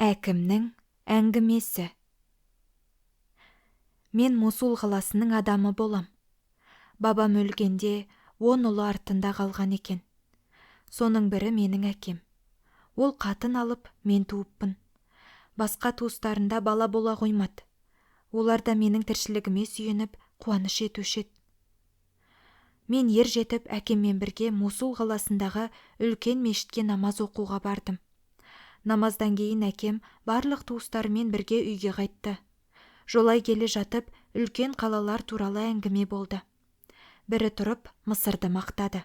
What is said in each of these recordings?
Әкімнің әңгімесі. Мен Мосул қаласының адамы болам. Бабам өлгенде 10 ұлы артында қалған екен. Соның бірі менің әкем. Ол қатын алып мен туыппын. Басқа туыстарында бала бола қоймады. Олар да менің тіршілігіме сүйеніп қуаныш етуші еді. Мен ер жетіп әкеммен бірге Мосул қаласындағы үлкен мешітке намаз оқуға бардым. Намаздан кейін әкем барлық туыстарымен бірге үйге қайтты. Жолай келе жатып үлкен қалалар туралы әңгіме болды. Бірі тұрып Мысырды мақтады.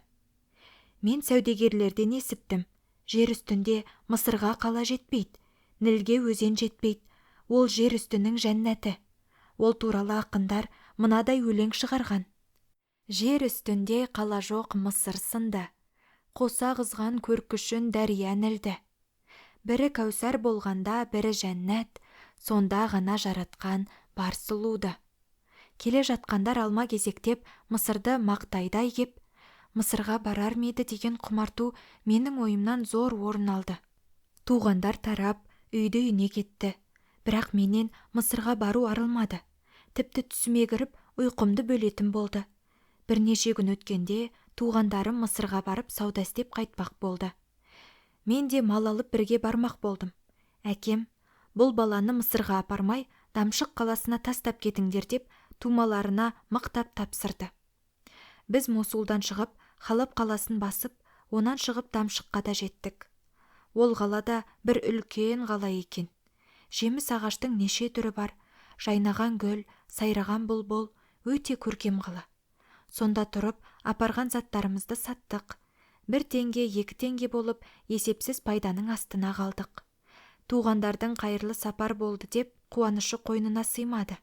Мен сәудегерлерден есіттім. Жер үстінде Мысырға қала жетпейді, Нілге өзен жетпейді. Ол жер үстінің жәннәті. Ол туралы ақындар мынадай өлең шығарған. Жер үстінде қала жоқ Мысыр сынды, қоса қызған көркішін дәрия Нілді. Бірі кәусар болғанда бірі жәннәт, сонда ғана жаратқан бар сұлуды. Келе жатқандар алма кезектеп Мысырды мақтайдай кеп, Мысырға барар меді деген құмарту менің ойымнан зор орын алды. Туғандар тарап, үйді үйіне кетті. Бірақ менен Мысырға бару арылмады. Тіпті түсіме кіріп, ұйқымды бөлетін болды. Бірнеше күн өткенде туғандарым Мысырға барып сауда істеп қайтпақ болды. Мен де мал алып бірге бармақ болдым. Әкем, бұл баланы Мысырға апармай, Дамшық қаласына тастап кетіңдер деп тумаларына мықтап тапсырды. Біз Мосулдан шығып, Халаб қаласын басып, онан шығып Дамшыққа да жеттік. Ол қалада бір үлкен қала екен. Жеміс ағаштың неше түрі бар, жайнаған гүл, сайраған бұлбұл, өте көркем қала. Сонда тұрып, апарған заттарымызды саттық. 1 теңге, 2 теңге болып, есепсіз пайданың астына қалдық. Туғандардың қайырлы сапар болды деп, қуанышы қойнына сыймады.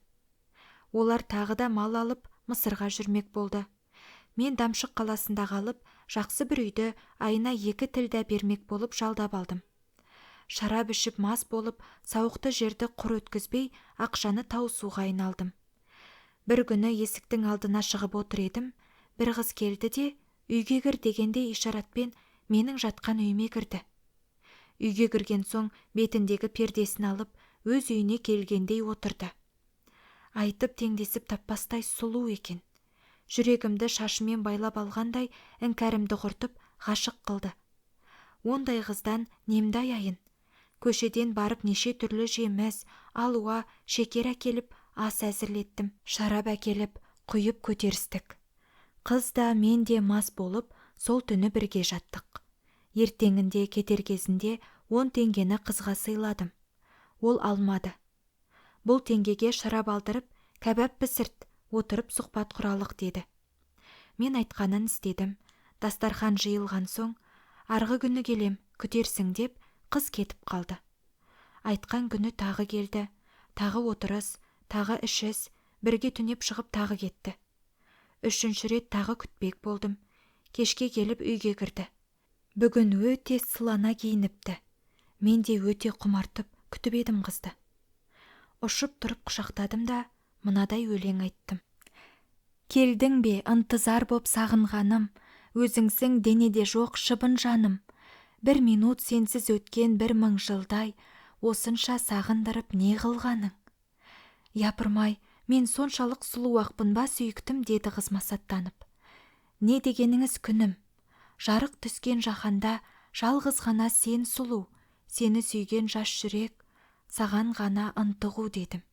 Олар тағы да мал алып, Мысырға жүрмек болды. Мен Дамшық қаласында қалып, жақсы бір үйді айына 2 тілді бермек болып жалдап алдым. Шарап ішіп мас болып, сауықты жерді құр өткізбей, ақшаны таусуға айналдым. Бір күні есіктің алдына шығып отыр едім, бір қыз келді де, үйге кір дегенде ишаратпен менің жатқан үйіме кірді. Үйге кірген соң бетіндегі пердесін алып, өз үйіне келгендей отырды. Айтып теңдесіп таппастай сұлу екен. Жүрегімді шашымен байлап алғандай іңкәрімді құртып ғашық қылды. Ондай қыздан немді аяйын. Көшеден барып неше түрлі жеміс, алуа, шекер әкеліп, ас әзірлеттім. Шарап әкеліп, құйып көтерістік. Қыз да мен де мас болып, сол түні бірге жаттық. Ертеңінде кетер кезінде 10 теңгені қызға сыйладым. Ол алмады. Бұл теңгеге шарап алдырып, кәбәп пісірт, отырып сұхбат құралық деді. Мен айтқанын істедім. Дастархан жиылған соң, арғы күні келем, күтерсің деп, қыз кетіп қалды. Айтқан күні тағы келді. Тағы отырыс, тағы ішіс, бірге түнеп шығып тағы кетті. 3-ші рет тағы күтпек болдым. Кешке келіп үйге кірді. Бүгін өте сылана киініпті. Мен де өте құмартып күтіп едім қызды. Ұшып тұрып құшақтадым да, мынадай өлең айттым. Келдің бе ынтызар боп сағынғаным, өзіңсің денеде жоқ шыбын жаным. 1 минут сенсіз өткен 1000 жылдай, осынша сағындырып не қылғаның? Япырмай, мен соншалық сұлу ақпын ба сүйіктім, деді қыз масаттанып. Не дегеніңіз күнім? Жарық түскен жаһанда жалғыз ғана сен сұлу, сені сүйген жас жүрек, саған ғана ынтығу дедім.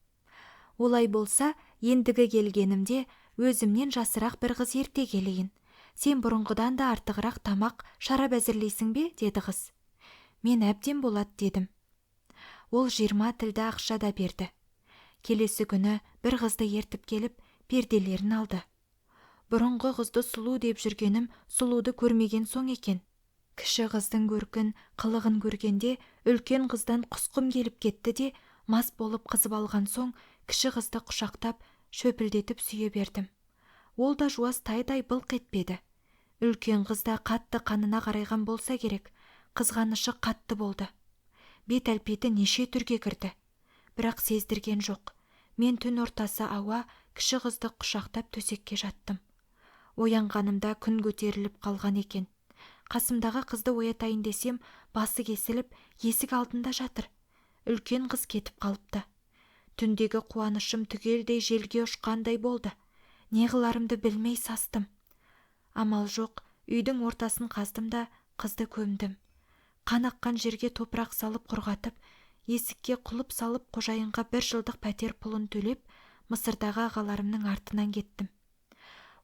Олай болса, ендігі келгенімде өзімнен жасырақ бір қыз ерте келейін. Сен бұрынғыдан да артығырақ тамақ, шарап әзірлейсің бе, деді қыз. Мен әбден болады дедім. Ол 20 тілді ақша да берді. Келесі күні бір қызды ертіп келіп, перделерін алды. Бұрынғы қызды сұлу деп жүргенім сұлуды көрмеген соң екен. Кіші қыздың көркін, қылығын көргенде үлкен қыздан құсқым келіп кетті де, мас болып қызып алған соң, кіші қызды құшақтап, шөпілдетіп сүйе бердім. Ол да жуас тайдай былқ етпеді. Үлкен қызда қатты қанына қарайған болса керек, қызғанышы қатты болды. Бет әлпеті неше түрге кірді. Бірақ сездірген жоқ. Мен түн ортасы ауа, кіші қызды құшақтап төсекке жаттым. Оянғанымда күн көтеріліп қалған екен. Қасымдағы қызды оятайын десем, басы кесіліп, есік алдында жатыр. үлкен қыз кетіп қалыпты. Түндегі қуанышым түгелдей желге ұшқандай болды. Не қыларымды білмей састым. Амал жоқ, үйдің ортасын қаздым да қызды көмдім. Қан аққан жерге топырақ салып құрғатып, есікке құлып салып қожайынға 1 жылдық пәтер пұлын төлеп, Мысырдағы ағаларымның артынан кеттім.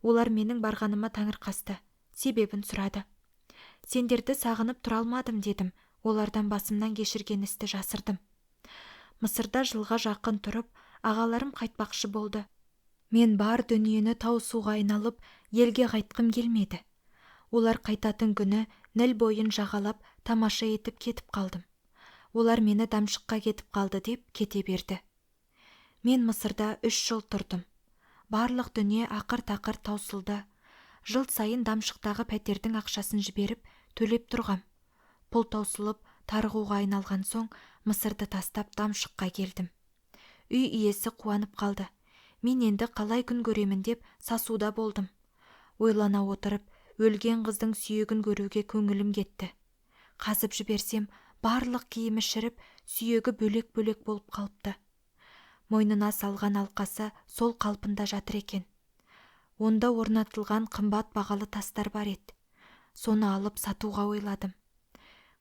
Олар менің барғаныма таңырқасты, себебін сұрады. Сендерді сағынып тұра алмадым дедім, олардан басымнан кешірген істі жасырдым. Мысырда жылға жақын тұрып, ағаларым қайтпақшы болды. Мен бар дүниені таусуға айналып, елге қайтқым келмеді. Олар қайтатын күні Ніл бойын жағалап, тамаша етіп кетіп қалдым. Олар мені Дамшыққа кетіп қалды деп кете берді. Мен Мысырда 3 жыл тұрдым. Барлық дүние ақыр-тақыр таусылды. Жыл сайын Дамшықтағы пәтердің ақшасын жіберіп, төлеп тұрғам. Пұл таусылып, тарығуға айналған соң, Мысырды тастап Дамшыққа келдім. Үй иесі қуанып қалды. Мен енді қалай күн көремін деп сасуда болдым. Ойлана отырып, өлген қыздың сүйегін көруге көңілім кетті. Қазып жіберсем, барлық киімі шіріп, сүйегі бөлек-бөлек болып қалыпты. Мойнына салған алқасы сол қалпында жатыр екен. Онда орнатылған қымбат бағалы тастар бар еді. Соны алып сатуға ойладым.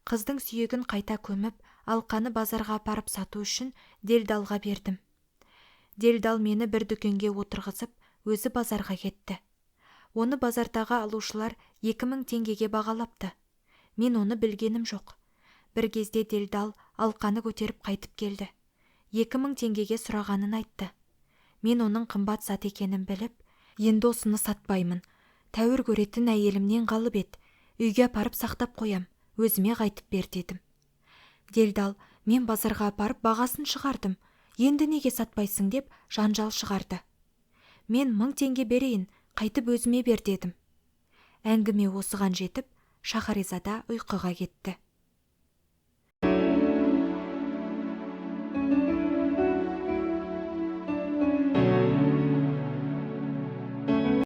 Қыздың сүйегін қайта көміп, алқаны базарға апарып сату үшін делдалға бердім. Делдал мені бір дүкенге отырғызып, өзі базарға кетті. Оны базардағы алушылар 2000 теңгеге бағалапты. Мен оны білгенім жоқ. Бір кезде делдал алқаны көтеріп қайтып келді. 2000 теңгеге сұрағанын айтты. Мен оның қымбат зат екенін біліп, енді осыны сатпаймын. Тәуір көретін әйелімнен қалып ет. Үйге апарып сақтап қоям, өзіме қайтып бер дедім. Делдал, мен базарға апарып бағасын шығардым. Енді неге сатпайсың деп жанжал шығарды. Мен 1000 теңге берейін, қайтып өзіме бер дедім. Әңгіме осыған жетіп, Шахаризада ұйқыға кетті.